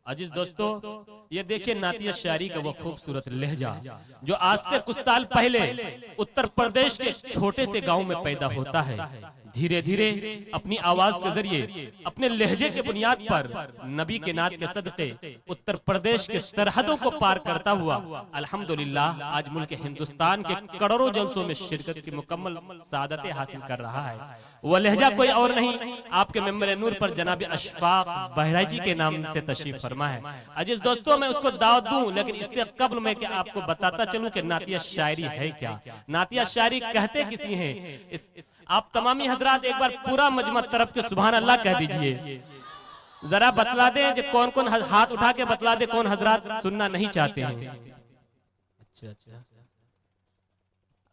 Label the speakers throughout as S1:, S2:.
S1: अजीज दोस्तों, ये देखिए नातिया शायरी का वो खूबसूरत लहजा जो आज से कुछ साल पहले उत्तर प्रदेश के छोटे से गांव में पैदा होता है। धीरे धीरे अपनी आवाज के जरिए, अपने लहजे के बुनियाद पर नबी के नात के सदक़े उत्तर प्रदेश के सरहदों को पार करता हुआ अल्हम्दुलिल्लाह आज मुल्क हिंदुस्तान के करोड़ों जलसों में शिरकत की मुकम्मल सादतें हासिल कर रहा है। वह लहजा कोई और नहीं, आपके मेंबर नूर पर जनाब अशफाक बहराइची के नाम से तशरीफ फरमा है। अजीज दोस्तों, मैं उसको दावत दूं, लेकिन इससे कब्ल मैं क्या आपको बताता चलूं कि नातिया शायरी है क्या, नातिया शायरी कहते किसी हैं। आप तमामी हजरात एक बार पूरा मजमा तरफ के सुभान अल्लाह कह दीजिए। जरा बतला दें जो कौन कौन हाथ उठा के बतला दे कौन हजरात सुनना नहीं चाहते हैं। अच्छा,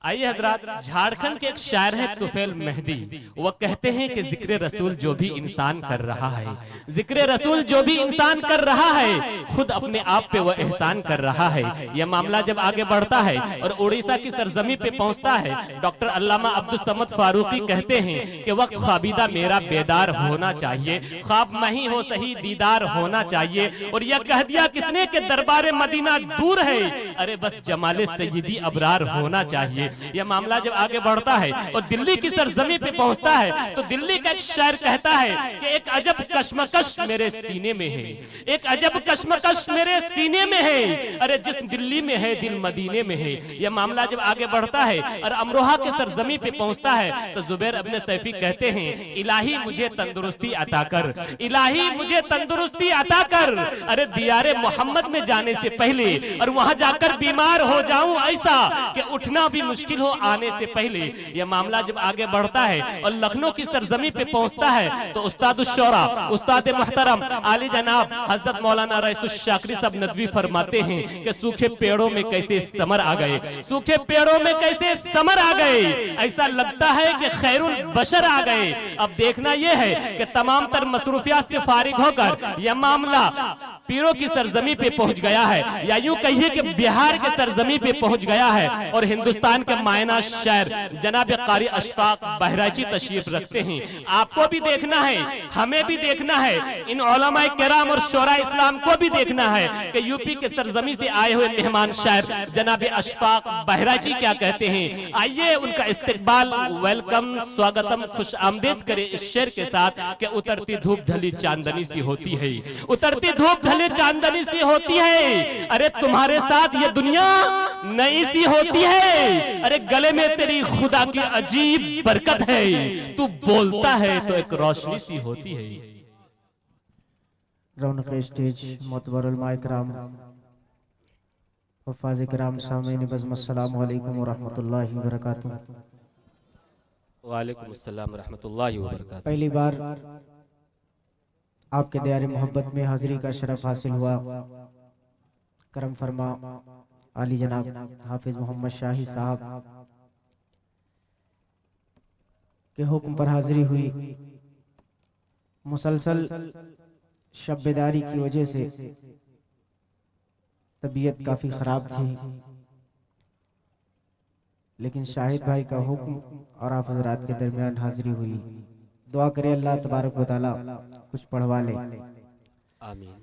S1: आइए हजरात, झारखंड के एक शायर है तुफैल मेहदी, वह कहते हैं कि जिक्र रसूल जो भी इंसान कर रहा है, जिक्र रसूल जो भी इंसान कर रहा है, खुद अपने आप पे वह एहसान कर रहा है। यह मामला जब आगे बढ़ता है और उड़ीसा की सरजमी पे पहुंचता है, डॉक्टर अल्लामा अब्दुल समद फारूकी कहते हैं कि वक्त ख्वाबीदा मेरा बेदार होना चाहिए, ख्वाब नहीं हो सही दीदार होना चाहिए। और यह कह दिया किसने कि दरबार मदीना दूर है, अरे बस जमाले सय्यदी अबरार होना चाहिए। यह मामला जब आगे बढ़ता है और दिल्ली की सरजमी पे पहुंचता है, तो दिल्ली का एक शायर कहता है कि एक अजब कश्मकश मेरे सीने में है, एक अजब कश्मकश मेरे सीने में है, अरे जिस दिल्ली में है दिल मदीने में है। यह मामला जब आगे बढ़ता है और अमरोहा के सरजमी पे पहुंचता है, तो जुबैर इब्न सैफी कहते हैं इलाही मुझे तंदुरुस्ती अता कर, इलाही मुझे तंदुरुस्ती अता कर, अरे दियारे मोहम्मद में जाने से पहले और वहां जाकर बीमार हो जाऊं ऐसा कि उठना भी मुश्किल हो आने से पहले। यह मामला जब आगे बढ़ता है और लखनऊ की सरजमी पे पहुंचता है, तो उस्ताद शौरा, उस्ताद मोहतरम आली जनाब हजरत मौलाना रईसुल शाकरी साहब नदवी फरमाते हैं कि सूखे पेड़ों में कैसे समर आ गए, सूखे पेड़ों में कैसे समर आ गए, ऐसा लगता है कि खैरुल बशर आ गए। अब देखना यह है कि तमाम तर मसरूफियात से फारिग होकर यह मामला पीरों की सरजमी पे पहुंच गया है, या यूं कहिए कि बिहार के सरजमी पे पहुंच गया है। और हिंदुस्तान के मायना शायर जनाब कारी अशफाक बहराइची तशरीफ रखते हैं। आपको भी देखना है, हमें भी देखना है, इन उलमाए किराम और शोरा इस्लाम को भी देखना है कि यूपी के सरजमी से आए हुए मेहमान शायर जनाब अशफाक बहराइची क्या कहते हैं। आइए उनका इस्तकबाल, वेलकम, स्वागतम, खुश आमदेद करें इस शेर के साथ कि उतरती धूप ढली चांदनी सी होती है, उतरती धूप ढली चांदनी सी होती है, अरे तुम्हारे साथ ये दुनिया नई सी होती है, अरे गले में तेरी खुदा की अजीब बरकत है, तू बोलता है तो एक रोशनी सी होती है।
S2: रौनक स्टेज मोतबर उलमाए किराम, हफ़ाज़ किराम, सामीन बज़्म, अस्सलामु अलैकुम व रहमतुल्लाहि व बरकातुहू।
S1: वालेकुम अस्सलाम व रहमतुल्लाहि व बरकातुहू।
S2: पहली बार आपके दयारे मोहब्बत में हाजिरी का शरफ हासिल हुआ। करम फरमा आली जनाब हाफिज मोहम्मद शाही साहब के हुक्म पर हाजिरी हुई। मुसलसल शब्बेदारी की वजह से तबीयत काफ़ी ख़राब थी, लेकिन शाहिद भाई का हुक्म और आप हज़रात के दरमियान हाजिरी हुई। दुआ करें अल्लाह तबारक व तआला कुछ पढ़वा ले,
S1: आमीन।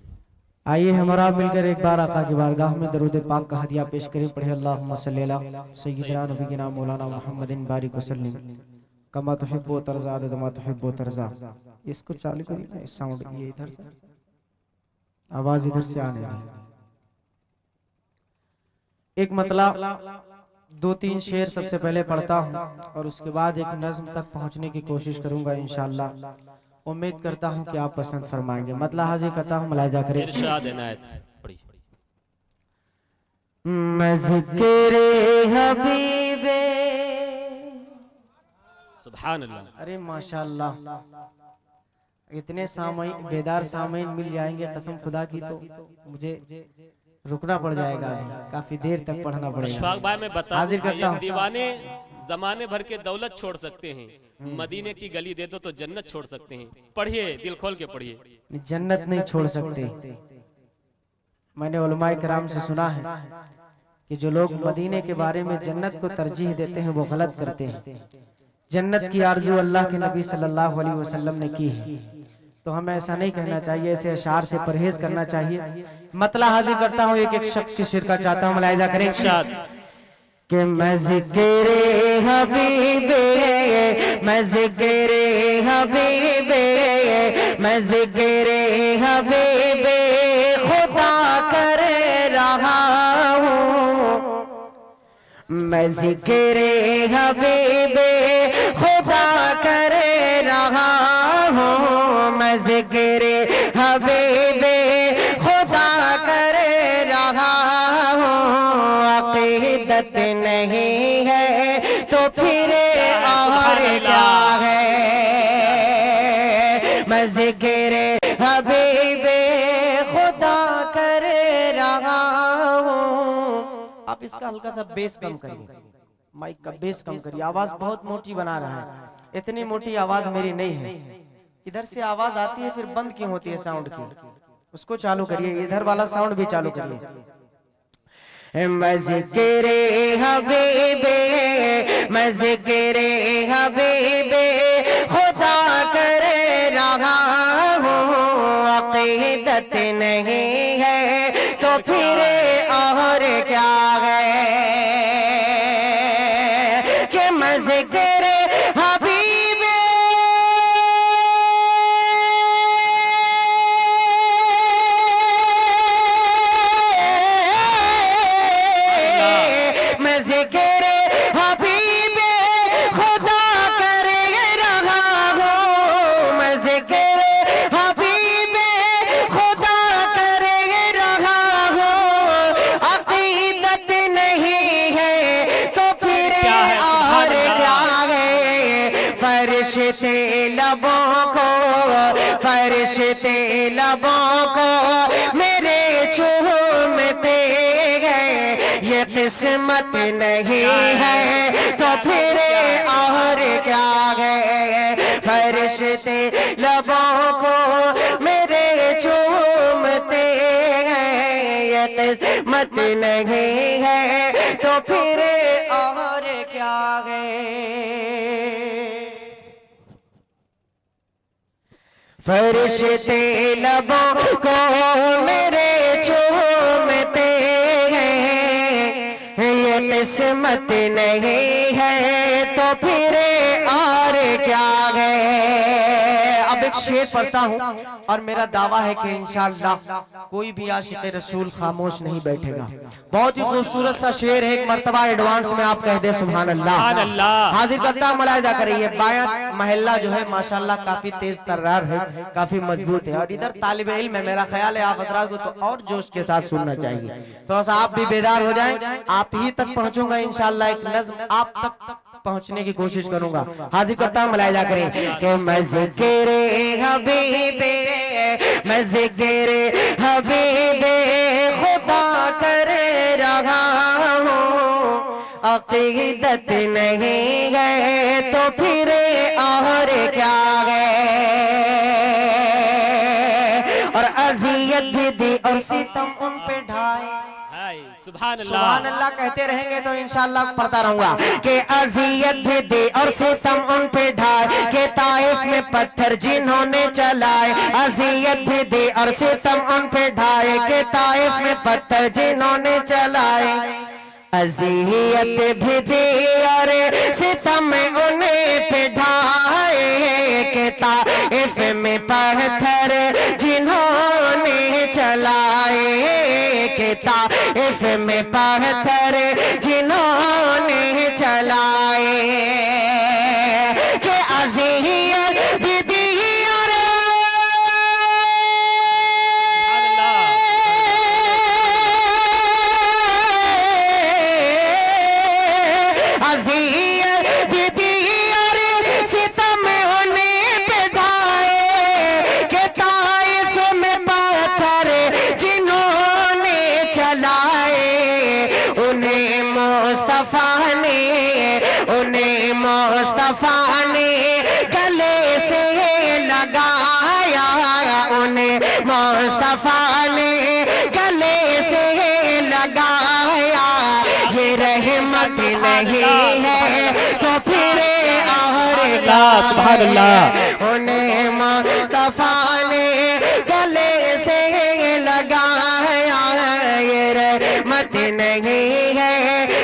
S2: आइए हमारा मिलकर एक बार आका की बारगाह में दरूद पाक का हदिया पेश करें। पढ़े अल्लाहुम्मा सल्ली अला सय्यिदना नबीना मौलाना मुहम्मदिन बारिक वसल्लिम कमा तुहिब्बु तरज़ा अदद मा तुहिब्बु तरज़ा। इसको चालू करिए ना, इस साउंड, ये इधर से आवाज इधर से आने लगी। एक मतलब 2-3 शेर सबसे पहले पढ़ता हूँ और उसके बाद एक नज्म तक पहुँचने की कोशिश करूंगा इंशाअल्लाह। उम्मीद करता हूँ कि आप पसंद फरमाएंगे। मतलब हाजिर करता हूँ, मुलाहिजा करें।
S1: इरशाद इनायत पढ़ी।
S2: मैं ज़िक्रे हबीबे,
S1: सुभान अल्लाह,
S2: अरे माशाअल्लाह, इतने सामईन, बेदार सामईन मिल जाएंगे कसम खुदा की, तो मुझे रुकना पड़ जाएगा, काफी देर तक पढ़ना पड़ेगा।
S1: अशफाक भाई मैं बता
S2: हाजिर करता हूं।
S1: दीवाने जमाने भर के दौलत छोड़ सकते हैं, मदीने की गली दे दो तो जन्नत छोड़ सकते हैं। पढ़िए, दिल खोल के पढ़िए।
S2: जन्नत नहीं छोड़ सकते। मैंने उलमाए किराम से सुना है कि जो लोग मदीने के बारे में जन्नत को तरजीह देते हैं वो गलत करते हैं। जन्नत की आरज़ू अल्लाह के नबी सल्लल्लाहु अलैहि वसल्लम ने की है, तो हमें ऐसा नहीं कहना चाहिए, ऐसे अशार से परहेज करना चाहिए। मतला हाजिर करता हूँ, एक एक शख्स की शिरकत चाहता हूँ, मुलाहिजा करें कि मैं ज़िक्रे हबीबे, मैं ज़िक्रे हबीबे, मैं ज़िक्रे हबीबे खुदा कर रहा हूँ, मैं ज़िक्रे हबीबे खुदा कर रहा हूँ, मैं ज़िक्रे हबीबे खुदा कर रहा हूँ। अक़ीदत नहीं है तो फिर और क्या है, मैं ज़िक्रे हबीबे खुदा कर रहा हूँ। आप इसका हल्का सा बेस कम करिए, माइक का बेस कम करिए, आवाज बहुत मोटी बना रहा है। इतनी मोटी आवाज मेरी नहीं है, इधर से आवाज आती है फिर बंद क्यों होती है साउंड की, उसको चालू करिए, इधर वाला साउंड भी चालू करिए। मैं ज़िक्रे हबीबे, मैं ज़िक्रे हबीबे खुदा कर रहा हूँ। अक़ीदत नहीं है तो फिर और क्या है कि मैं ज़िक्रे हबीबे, मैं ज़िक्रे हबीबे खुदा कर रहा हूँ, मैं ज़िक्रे हबीबे खुदा कर रहा हूँ। अक़ीदत नहीं है तो फिर और क्या है, फरिश्ते लबों को, फरिश्ते लबों को मेरे चूमते हैं, ये किस्मत नहीं है तो फिर और क्या है, फरिश्ते लबों को मेरे चूमते हैं, ये किस्मत नहीं है तो फिर और क्या है। फरिश्ते लबों को मेरे चूमते हैं, ये किस्मत नहीं है तो फिर और क्या है। अब एक शेर पढ़ता हूँ और मेरा दावा है कि इंशाअल्लाह कोई भी आशिक़े रसूल खामोश नहीं बैठेगा। बहुत ही खूबसूरत सा शेर है, एक मर्तबा एडवांस में आप कह दे सुभान अल्लाह। हाजिर करता हूं, मुलाहिजा करिए। बायां महल्ला जो है माशाअल्लाह काफी तेज तर्रार है, काफी मजबूत है, और इधर तालिबे इल्म है। मेरा ख्याल है आप हज़रात को तो और जोश के साथ सुनना चाहिए। थोड़ा सा आप भी बेदार हो जाएं, आप ही तक पहुंचूंगा इंशाअल्लाह, एक नज़्म आप तक पहुंचने की कोशिश करूंगा। हाजिर करता हूं, मुलाहिजा करें कि मैं ज़िक्रे हबीबे, मैं ज़िक्रे हबीबे खुदा कर रहा हूँ। अक़ीदत नहीं है तो फिर और क्या है, और अज़ियत भी दी और सितम उन पे ढाए। सुभान अल्लाह कहते रहेंगे तो इंशाअल्लाह पढ़ता रहूंगा कि अज़ियत भी दी और सितम उन पे ढाए, के ताइफ में पत्थर जिन्होंने चलाए। अज़ियत भी दी और सितम उन पे ढाए, के ताइफ में पत्थर जिन्होंने चलाए। अज़ियत भी दी और सितम उन्हें पे ढाए, के ताइफ में पत्थर जिन्होंने चलाए, के ताइफ में पत्थर जिन्होंने चलाए। के अज़ियत भी दी और अज़ियत भी दी और सितम उन्हें पे ढाए, के ताइफ में पत्थर जिन्होंने चलाए। उन्हें मुस्तफा ने, उन्हें मुस्तफा ने गले से लगाया, उन्हें मुस्तफा ने गले से लगाया। ये रहमत नहीं है तो फिर और
S1: सुभान अल्लाह।
S3: उन्हें मुस्तफा ने गले से लगाया। ये रहमत नहीं है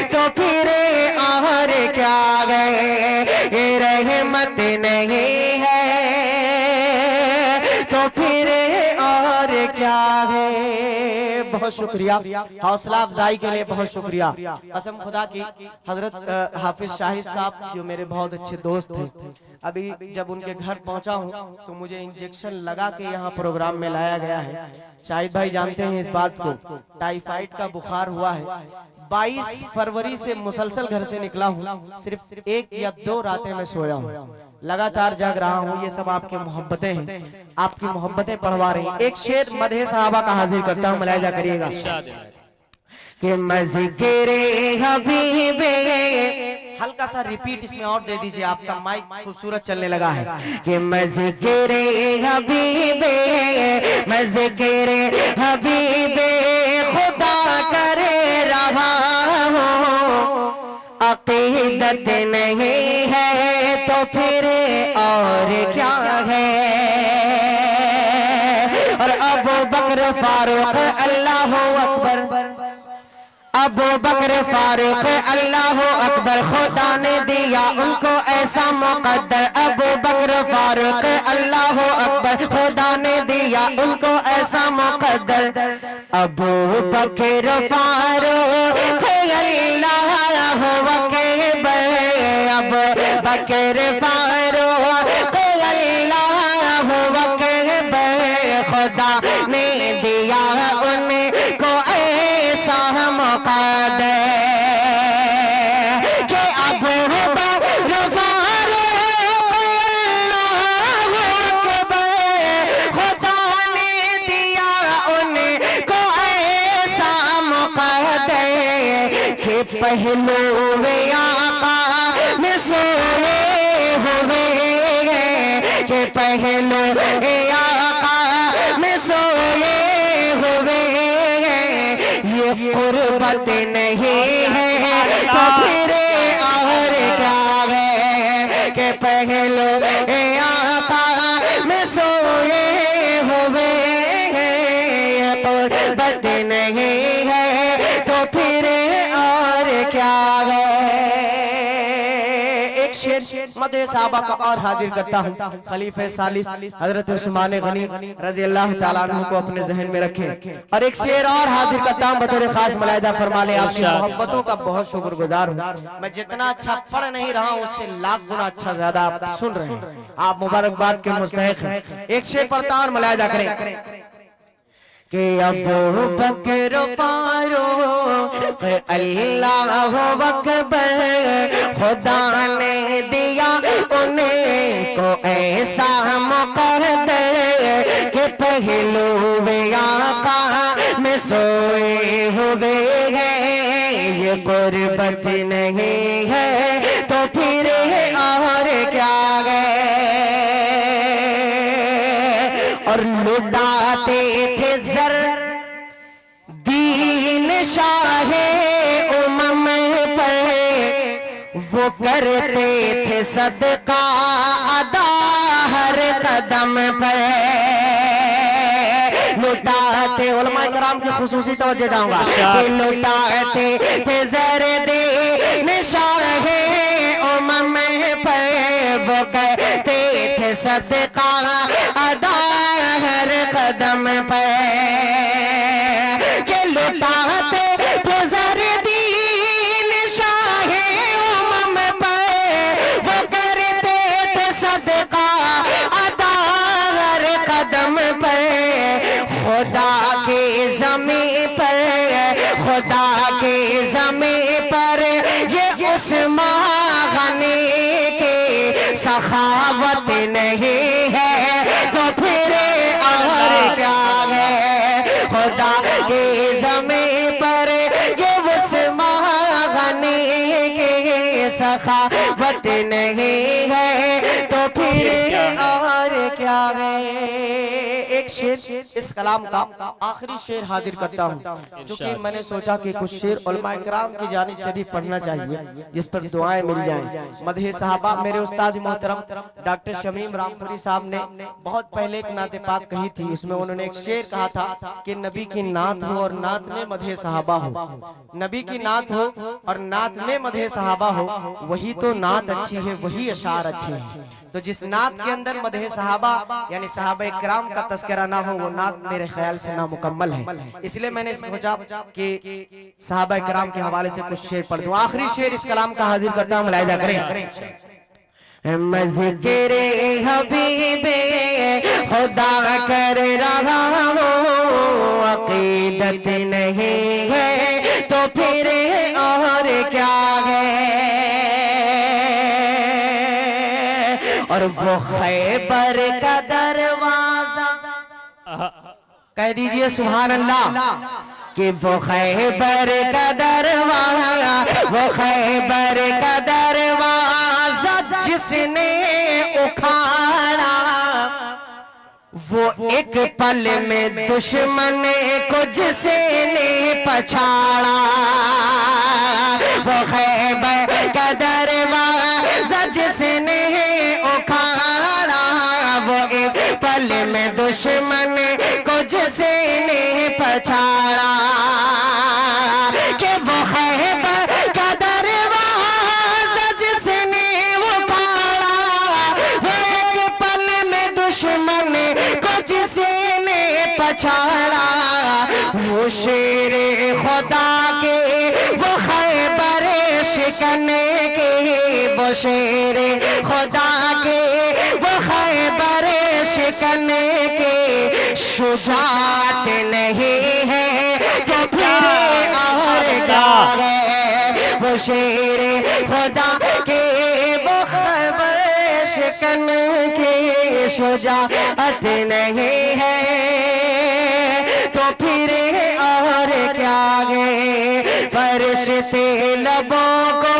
S3: तो फिर और क्या है, ये रहमत नहीं है तो फिर और क्या है। बहुत शुक्रिया, हौसला अफजाई के लिए बहुत शुक्रिया। कसम खुदा की हजरत हाफिज शाहिद साहब जो मेरे बहुत अच्छे दोस्त थे, अभी जब उनके घर पहुंचा हूं तो मुझे इंजेक्शन लगा के यहाँ प्रोग्राम में लाया गया है। शाहिद भाई जानते हैं इस बात को, टाइफाइड का बुखार हुआ है। 22 फरवरी से मुसलसल घर से निकला हूँ, सिर्फ 1 या 2 रातें में सोया हूँ, लगातार जाग रहा हूँ। ये सब आपकी मोहब्बतें हैं, आपकी मोहब्बतें पढ़वा रही हैं। एक शेर मदहे सहाबा का हाजिर करता हूँ, मुलाहिजा करिएगा कि मज़किरे हबीबे, हल्का सा रिपीट इसमें और दे दीजिए, आपका माइक खूबसूरत चलने लगा है कि मज़किरे हबीबे, मज़किरे हबीबे खुदा करे रहा हो। अक़ीदत नहीं है तो फिर और क्या है। और अबू बकर फारूक अल्लाह अकबर, अबू बकर फारूक अल्लाह अकबर, खुदा ने दिया उनको ऐसा मुक़द्दर। अबू बकर फारूक अल्लाह अकबर, खुदा ने दिया उनको ऐसा मुक़द्दर। अबू बकर फारूक अल्लाह अकबर, अबू बकर फारूक अल्लाह अकबर, खुदा ने दिया उनको ऐसा मुक़द्दर कि अबू बकर फारूक अल्लाह अकबर, खुदा ने दिया उनको ऐसा मुक़द्दर कि पहलू आका में सोए हुए, कि पहलू आका में सोए हुए। ये कुर्बत नहीं है तो फिर और क्या है, कि पहलू आका में सोए हुए। ये कुर्बत नहीं है तो फिर और क्या है। एक शेर मदहे सहाबा का और हाजिर करता हूँ, खलीफे सालिस हजरत उस्मान गनी रजी अल्लाह ताला अन्हु को अपने जहन में रखें। और एक शेर और हाजिर करता हूँ, बतौर खास मुलाहिजा फरमा ले। आपकी मोहब्बतों का बहुत शुक्रगुजार हूँ। मैं जितना अच्छा पढ़ नहीं रहा हूँ उससे लाख गुना अच्छा ज्यादा आप सुन रहे हैं, आप मुबारकबाद के मुस्तहिक हैं। एक शेर पढ़ता हूँ और मुलाहिजा करें कि अबू बकर फारूक अल्लाह अकबर, खुदा ने दिया उन्हें को ऐसा मुक़द्दर कि पहलू आका में सोए हुए हैं। ये कुर्बत नहीं है तो फिर और क्या है। और लुटाते थे जर दीन शाहे उमम पर, वो करते थे सदका अदा हर कदम पर। लुटाते, उलमाए कराम की खुसूसी तवज्जो चाहूंगा कि लुटाते थे जर दीन शाहे उमम पर, वो करते थे सदका अदा हर कदम पर। के लुटाते थे जर दीन शाहे उमम पर, वो करते थे सदका अदा हर कदम पर। खुदा के ज़मीं पर, खुदा के ज़मीं पर ये उस्मान गनी की सखावत नहीं है तो फिर और क्या है। खुदा के ज़मीं पर ये उस्मान गनी की सखावत नहीं है तो फिर और क्या है। एक शेर इस कलाम का आखिरी शेर हाजिर करता हूँ, क्योंकि मैंने सोचा कि कुछ शेर उलमाए किराम की जानिब से भी पढ़ना चाहिए जिस पर दुआएं मिल जाएं। मदहे सहाबा मेरे उस्ताद मोहतरम डॉक्टर शमीम रामपुरी साहब ने बहुत पहले एक नाते पाक कही थी, उसमें उन्होंने एक शेर कहा था कि नबी की नात हो और नात में मदहे सहाबा हो, नबी की नात हो और नात में मदहे सहाबा हो, वही तो नात अच्छी है, वही अशार अच्छे हैं। तो जिस नात के अंदर मदहे सहाबा यानी सहाबा किराम का तस्करा ना हो, वो नात मेरे ख्याल से नामुकम्मल है। इसलिए मैंने सोचा कि सहाबा किराम के हवाले से कुछ शेर पढ़ दूं। आखिरी शेर इस कलाम का हाजिर करता हूं, मुलाहिजा करें। मज़किरे हबीबे खुदा कर रहा हूँ, अकीदत नहीं है तो फिर और क्या है, और वो खैबर का दरवाजा, कह दीजिए सुभान अल्लाह, कि वो खैबर का दरवाजा, वो खैबर का दरवाजा जिसने उखाड़ा, वो एक पल में दुश्मन को जिसने पछाड़ा, वो खैबर का दरवाजा जिसने उखाड़ा, वो एक पल में दुश्मन को जिसने पछाड़ा, कि वो खैबर का दरवाजा जिसने उखाड़ा, वो एक पल में दुश्मन को जिसने पछाड़ा, वो शेर खुदा के वो खैबर शिकन के, वो शेर खुदा के वो खैबर शिकन के, शुजात नहीं है तो फिर और क्या है, वो शेर खुदा के वो खैबर शिकन के, शुजात नहीं है तो फिर और क्या है, फरिश्ते लबों को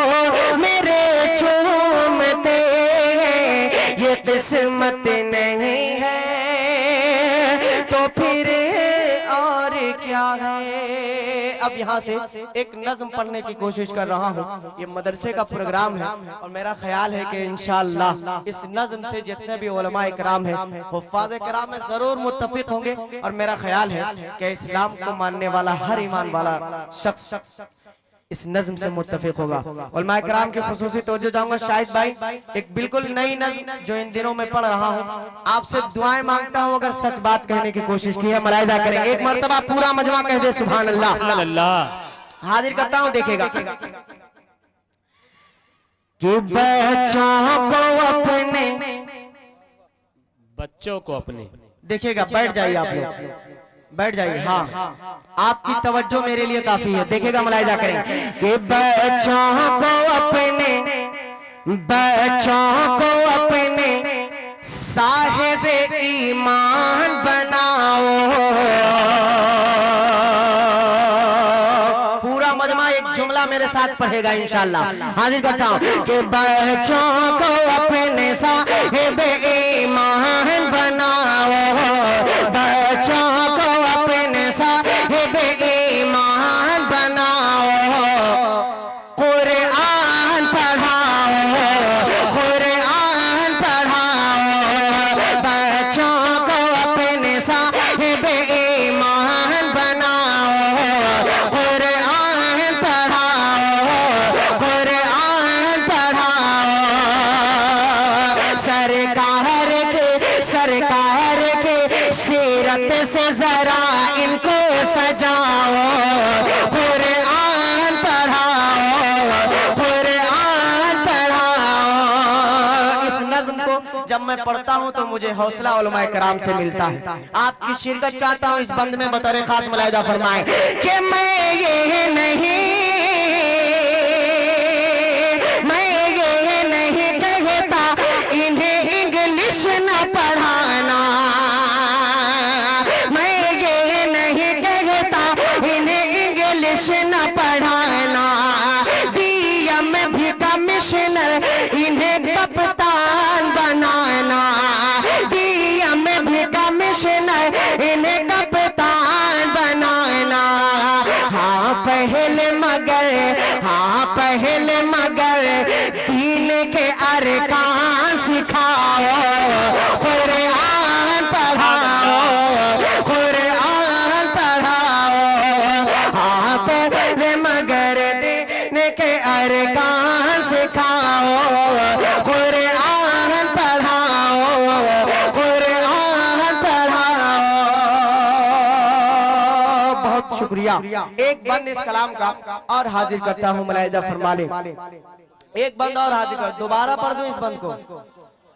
S3: मेरे चूमते हैं, ये किस्मत नहीं है तो फिर और क्या है। अब यहाँ से एक नज्म पढ़ने की कोशिश कर रहा हूँ, ये मदरसे का प्रोग्राम है और मेरा ख्याल है कि इंशाअल्लाह इस नज्म से जितने भी उलमाए किराम हैं, हुफ्फाज़े किराम में जरूर मुत्तफिक होंगे, और मेरा ख्याल है कि इस्लाम को मानने वाला हर ईमान वाला शख्स इस नज्म से मुत्तफिक होगा। उलमाए किराम की खुसूसी तवज्जो चाहूंगा शाहिद भाई, एक बिल्कुल नई नज्म जो इन दिनों में पढ़ रहा हूँ, आपसे दुआएं मांगता हूँ, अगर सच बात कहने की कोशिश की है मुलाहिजा करें, एक मर्तबा पूरा मजमा कह दे सुभान अल्लाह। हाजिर करता हूँ, देखेगा कि
S1: बच्चों को अपने
S3: देखिएगा, बैठ जाइए आप लोग, बैठ जाइए, हाँ आपकी तवज्जो मेरे लिए काफी है, देखेगा मुलाहिजा करें कि बच्चों को अपने साहिब ईमान बनाओ, पूरा मजमा एक जुमला मेरे साथ पढ़ेगा इंशाअल्लाह। हाजिर करता हूँ कि बच्चों को अपने साहिब ईमान बनाओ, बच्चों को अपने साहिब ईमान बनाओ, कुरान पढ़ाओ, कुरान पढ़ाओ, बच्चों को अपने साहिब ईमान बनाओ, कुरान पढ़ाओ, कुरान पढ़ाओ, सरकार के सीरत से जरा इनको सजाओ, कुरान पढ़ाओ, कुरान पढ़ाओ। इस नज्म को जब मैं पढ़ता हूँ तो मुझे हौसला उलमाए किराम से मिलता है। आपकी शिरकत चाहता हूँ इस बंद में, बतौर खास मुलाहिजा फरमाएं कि मैं ये नहीं कहता इन्हें इंग्लिश न पढ़ाना, मैं ये नहीं कहता इन्हें इंग्लिश न पढ़ाना, डीएम भी कमिश्नर इन्हें कप्तान बनाना, डीएम भी कमिश्नर कुरान पढ़ाओ, कुरान पढ़ाओ, आप मगर दिन के अरकान सिखाओ, कुरान पढ़ाओ, कुरान पढ़ाओ। बहुत शुक्रिया। एक बंद इस कलाम का और हाजिर करता हूँ, मुलाहिजा फरमा ले। एक बंद और हाजिर कर, दोबारा पढ़ दूं इस बंद को,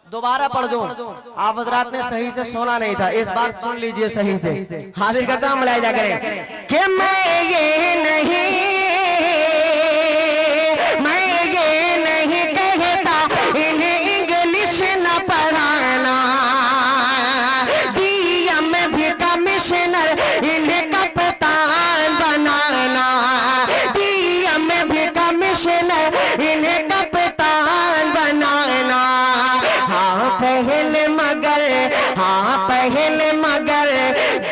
S3: दोबारा पढ़ दूं। आप हजरात ने सही से सुना नहीं था, इस बार सुन लीजिए सही से। हाजिर करता हूँ, मुलाहिजा करें कि मैं ये नहीं कहता इन्हें इंग्लिश न पढ़ाना, डीएम भी कमिश्नर इन्हें कप्तान बनाना, डीएम भी कमिश्नर इन्हें कप्तान बनाना। हाँ पहले मगर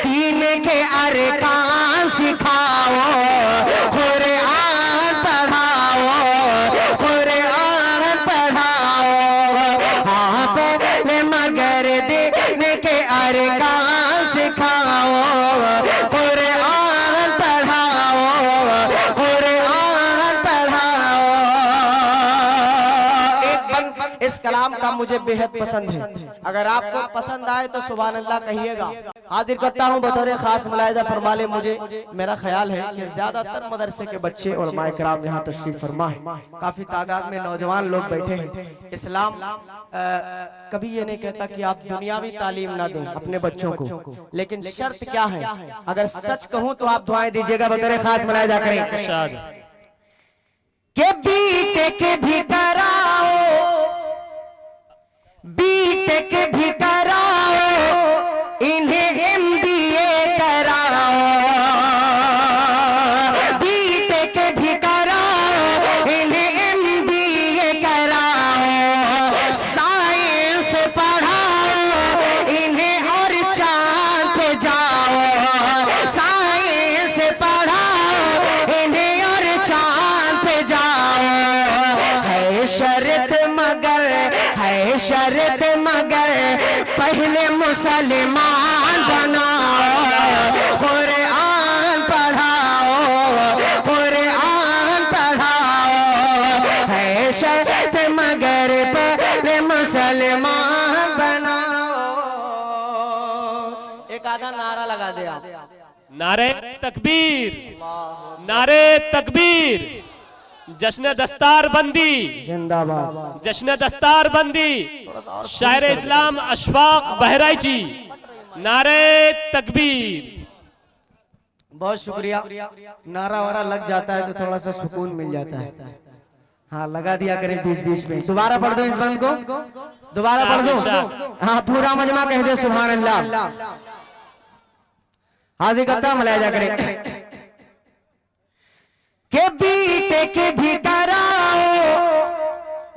S3: दीन के अरकान सिखाओ, कुरान पढ़ाओ, कुरान पढ़ाओ। हाँ पहले मगर दीन के अरकान सिखाओ, कुरान पढ़ाओ, कुरान पढ़ाओ। एक बंद इस कलाम का मुझे बेहद पसंद है, अगर आपको पसंद आए तो सुभान अल्लाह कहिएगा। हाजिर करता हूँ बतौर खास, मुलाहिजा फरमा ले। मुझे मेरा ख्याल है कि ज्यादातर मदरसे के बच्चे और माए कराम यहाँ तशरीफ फरमा है, काफी तादाद में नौजवान लोग बैठे हैं। इस्लाम कभी ये नहीं कहता कि आप दुनियावी तालीम ना दें अपने बच्चों को, लेकिन शर्त क्या है, अगर सच कहूँ तो आप दुआएं दीजिएगा, बतौर खास मुलाहिजा करें कि बीटेक भी कराओ, बीटेक भी कराओ, इन्हें एमबीए कराओ, बीटेक भी कराओ, इन्हें एमबीए कराओ, साइंस पढ़ाओ इन्हें और चांद पे जाओ, साइंस पढ़ाओ इन्हें और चांद पे जाओ। है शर्त मगर पहले मुसलमान बनाओ, कुरान पढ़ाओ, कुरान पढ़ाओ। है शर्त मगर पहले मुसलमान बनाओ। एक आधा नारा लगा दे आप,
S1: नारे तकबीर, नारे तकबीर, जश्न दस्तार बंदी
S2: जिंदाबाद,
S1: जश्न दस्तार बंदी, शायर इस्लाम अशफाक बहराइची, नारे तकबीर।
S3: बहुत शुक्रिया। नारा वारा लग जाता है तो थोड़ा सा सुकून मिल जाता है। हाँ लगा दिया करें बीच बीच में। दोबारा पढ़ दो इस बंद को, दोबारा पढ़ दो। हाँ पूरा मजमा कह दे सुभान अल्लाह। हाजिर करता मुलाहिजा करें के बीटेक भी कराओ,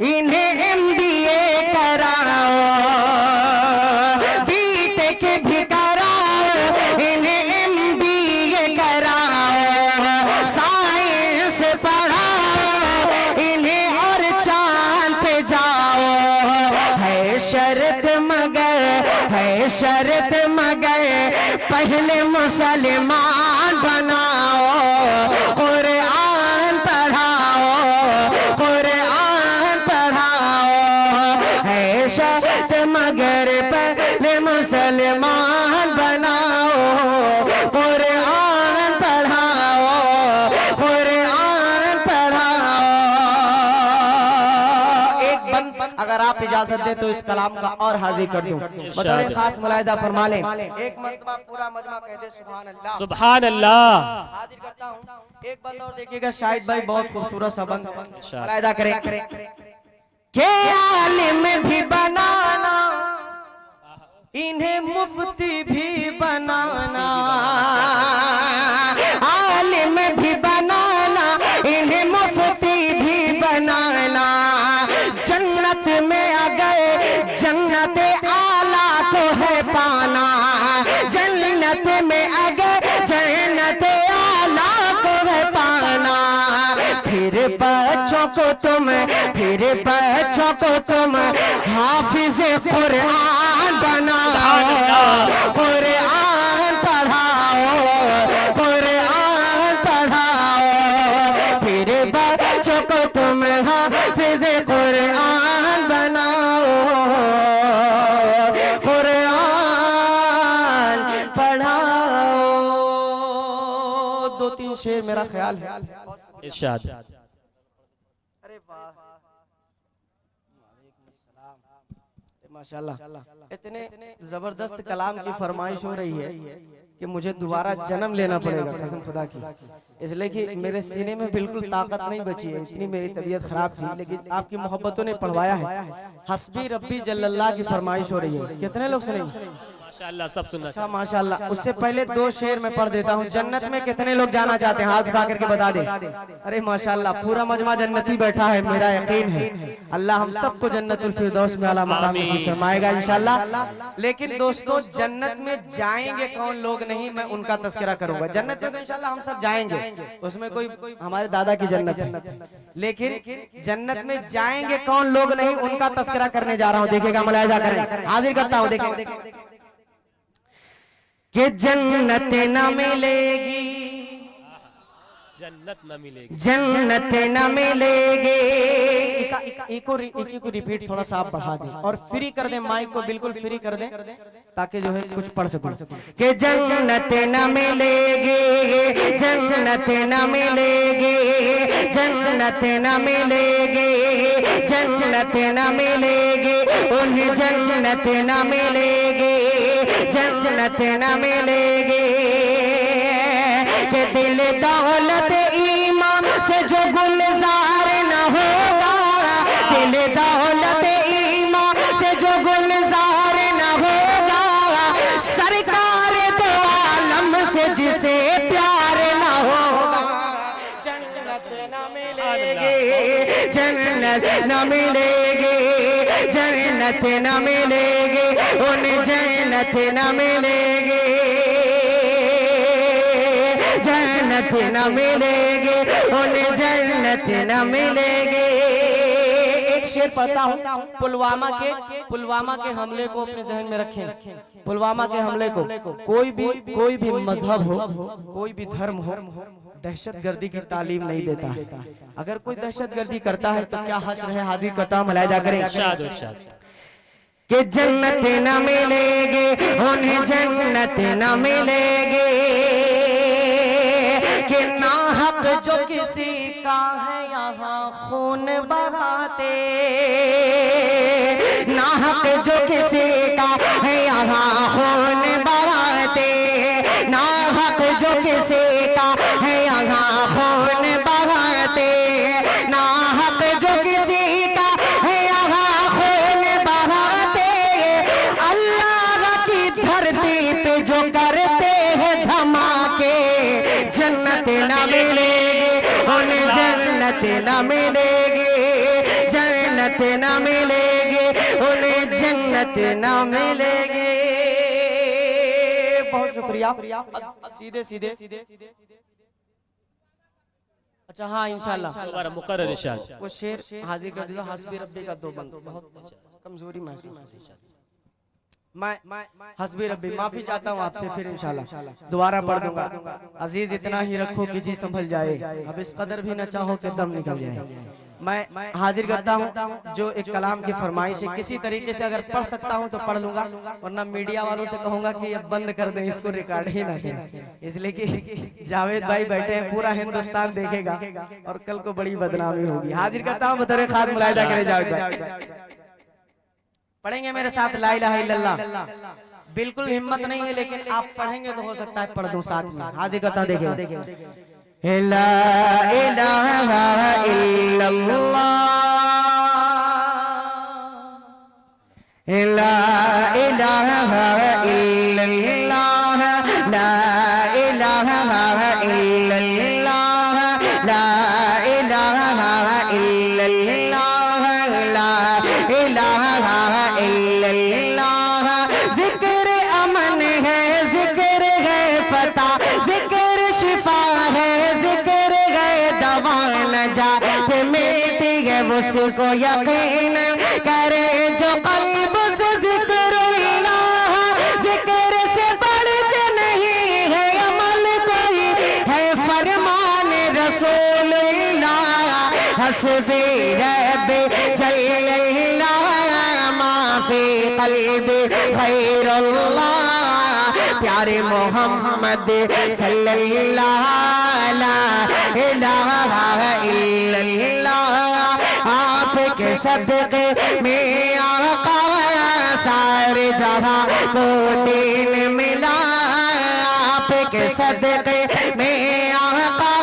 S3: इन्हें एमबीए कराओ, बीटेक भी कराओ, इन्हें एमबीए कराओ, साइंस पढ़ाओ इन्हें और चांद पे जाओ। है शर्त मगर पहले मुसलमान बनाओ, कुरान पढ़ाओ, कुरान पढ़ाओ। है शर्त मगर पहले मुसलमान बनाओ, कुरान पढ़ाओ, कुरान पढ़ाओ। एक बंद अगर आप इजाजत दे तो इस कलाम का और हाजिर कर दूं, बतौर खास मुलाहिजा फरमा लें। एक मरतबा पूरा मजमा कह दे सुभान अल्लाह,
S1: सुभान अल्लाह।
S3: हाजिर करता हूं। एक बंद और देखिएगा, शाहिद भाई बहुत खूबसूरत सा बंद मुलाहिजा करें के आलिम भी बनाना, इन्हें मुफ्ती भी बनाना, आलिम भी बनाना, इन्हें मुफ्ती भी बनाना। जन्नत में अगर जन्नत आला को है पाना, जन्नत में अगर जन्नत आला को है पाना, फिर बच्चों को तुम, फिर बच्चों को तुम हाफिज कुरान बनाओ, कुरान पढ़ाओ, कुरान पढ़ाओ, फिर बच्चों को तुम हाफिज कुरान बनाओ, कुरान पढ़ाओ। 2-3 शेर मेरा ख्याल है।
S1: इरशाद।
S3: अरे वाह, माशाल्लाह, इतने जबरदस्त कलाम की फरमाइश हो रही है कि मुझे दोबारा जन्म लेना पड़ेगा कसम खुदा की, इसलिए कि मेरे सीने में बिल्कुल ताकत नहीं बची है, इतनी मेरी तबीयत खराब थी, लेकिन आपकी मोहब्बतों ने पढ़वाया है। हस्बी रब्बी जल्लल्लाह की फरमाइश हो रही है। कितने लोग सुनेंगे?
S1: माशाल्लाह, सब सुनना।
S3: अच्छा माशाल्लाह। उससे पहले 2 शेर मैं पढ़ देता हूँ। जन्नत में कितने लोग जाना चाहते हैं? हाथ उठा करके बता दे। अरे माशाल्लाह, पूरा मजमा जन्नती बैठा है, मेरा यकीन है अल्लाह हम सबको जन्नतुल फिरदौस में आला मकाम नसीब फरमाएगा इंशाल्लाह। लेकिन दोस्तों, जन्नत में जाएंगे कौन लोग नहीं, मैं उनका तस्करा करूंगा। जन्नत में तो इंशाल्लाह हम सब जाएंगे, उसमें कोई हमारे दादा की जन्नत है, लेकिन जन्नत में जाएंगे कौन लोग नहीं, उनका तस्करा करने जा रहा हूँ। देखिएगा, मुलाहिजा करें, हाजिर करता हूँ। देखिए कि जन्नत न मिलेगी,
S1: जन्नत न मिलेगी,
S3: जन्नत न मिलेगी। एक को रिपीट थोड़ा सा आप बढ़ा दें और फ्री कर दें, माइक को बिल्कुल फ्री कर दें ताकि जो है कुछ पढ़ सकूं। कि जन्नत न मिलेगी, जन्नत न मिलेगी, जन्नत न मिलेगी, जन्नत न मिलेगी, उन्हें जन्नत न मिलेगी, जन्नत न मिलेगी। कि दिल दौलत ईमान से जो गुलजार न होगा, दिल दौलत ईमान से जो गुलजार न होगा, सरकार दो आलम से जिसे प्यार न होगा, जन्नत न मिलेगी, जन्नत न मिलेगी, जन्नत न मिलेगी, उन्हें जन्नत न मिलेगी, जन्नत न मिलेगी, उन्हें जन्नत न मिलेगी। एक शेर पढ़ता हूँ। पुलवामा के हमले को अपने जहन में रखें। पुलवामा के हमले को कोई भी मजहब हो, कोई भी धर्म हो, दहशतगर्दी की तालीम नहीं देता है। अगर कोई दहशतगर्दी करता है तो क्या हश्र है, हाजिर करता हूं, मुलाहिजा करें।
S1: इरशाद, इरशाद।
S3: कि जन्नत न मिलेगी, उन्हें जन्नत न मिलेगी। कि नाहक जो किसी का है यहाँ खून बहाते, नाहक जो किसी का है यहाँ खून बहाते, नाहक जो किसी का है यहाँ खून बहाते, नाहक जो किसी का है यहाँ खून बहाते, अल्लाह की धरती पे जो करते हैं धमाके, जन्नत न मिलेगी, उन्हें जन्नत न मिलेगी, जन्नत न मिलेगी, उन्हें जन्नत न मिलेगी। बहुत शुक्रिया। सीधे सीधे अच्छा, हाँ इंशाल्लाह
S1: हमारा मुकर्रर इरशाद।
S3: वो शेर हाजिर कर दिया। हस्बी रब्बी का 2 बंद, बहुत कमजोरी महसूस। मैं हस्बी रब्बी माफी चाहता हूँ आपसे, फिर इंशाल्लाह दोबारा पढ़ दूंगा। अजीज इतना ही रखो कि जी संभल जाए, अब इस कदर भी न चाहो कि दम निकल जाए। मैं हाजिर करता हूँ जो एक कलाम की फरमाइश है, किसी तरीके से अगर पढ़ सकता हूँ तो पढ़ लूंगा, वरना मीडिया वालों से कहूंगा कि अब बंद कर दें, इसको रिकॉर्ड ही ना करें, इसलिए कि जावेद भाई बैठे हैं, पूरा हिंदुस्तान देखेगा और कल को बड़ी बदनामी होगी। हाजिर करता हूँ, बतौर खास मुलाहिजा करे जावेद भाई। पढ़ेंगे मेरे साथ ला इलाहा इल्लल्लाह। बिल्कुल हिम्मत नहीं है, लेकिन आप पढ़ेंगे तो हो सकता है पढ़ दूं साथ में। हाजिर करता हूं, देखिए। ला इलाहा इल्लल्लाह, ला इलाहा इल्लल्लाह, ला इलाहा इल्लल्लाह, ला इलाहा इल्लल्लाह, ला इलाहा इल्लल्लाह। जिक्र अमन है, जिक्र है फता, जिक्र शिफा है, जिक्र है दवा न जात मिटती है उसको यकीन करे जो कल्ब से जिक्रुल्लाह, जिक्र से बढ़ के नहीं है अमल कोई, है फरमान रसूलुल्लाह, हस्बी रब्बी जल्लल्लाह, माफी कल्बी गैरुल्लाह, प्यारे मोहम्मद सल्लल्लाहु अलैहि इल्लल्लाह, आपके सदक़े में आका सारे जहां को दीन मिला, आपके सदक़े में आका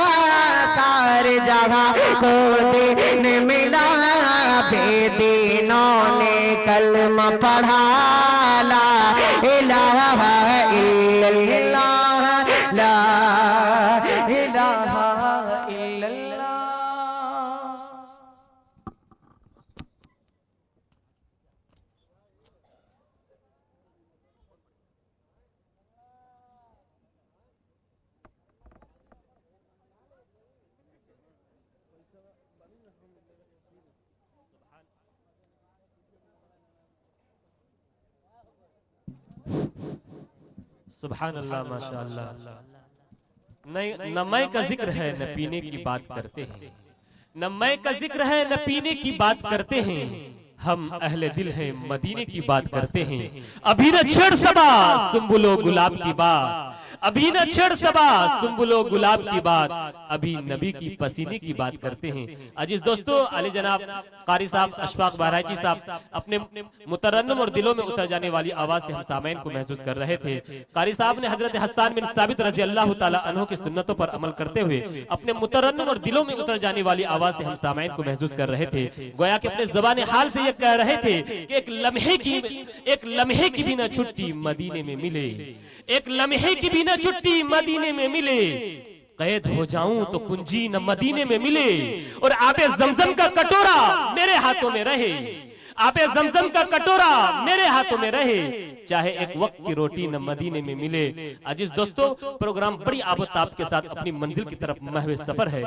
S3: सारे जहां को दीन मिला, बेदीनों ने कलमा पढ़ा, ला इलाहा इल्लल्लाह, ला इलाहा इल्लल्लाह।
S1: सुभान अल्लाह, माशाअल्लाह। न मैं का जिक्र है न पीने की बात करते हैं, न मैं का जिक्र है न पीने की बात करते हैं, हम अहले दिल हैं मदीने की बात करते हैं। अभी न छेड़ सबा सुम्बुलो गुलाब की बात, अभी न छेड़ सबा सुम्बुलो गुलाब की बात, अभी नबी की पसीने की बात करते हैं। अजीज दोस्तों, अली जनाब कारी साहब अशफाक बहराइची साहब अपने मुतरन्नम और दिलों में उतर जाने वाली आवाज से हम सामईन को महसूस कर रहे थे। कारी साहब ने हजरत हस्सान बिन साबित रजी अल्लाह ताला अन्हु की सुन्नतों पर अमल करते हुए अपने मुतरन्नम और दिलों में उतर जाने वाली आवाज से हम सामईन को महसूस कर रहे थे। गोया कि अपने ज़बान हाल से ये कह रहे थे कि एक लम्हे की भी न छुट्टी मदीने में मिले, एक लम्हे की भी न छुट्टी मदीने में मिले, कैद हो जाऊं तो कुंजी न मदीने में मिले, और आबे जमजम का कटोरा मेरे हाथों में रहे, आबे जमजम का कटोरा मेरे हाथों में रहे, चाहे एक वक्त की रोटी न मदीने में मिले। अजीज दोस्तों, प्रोग्राम बड़ी आबोताब के साथ अपनी मंजिल की तरफ महवे सफर है।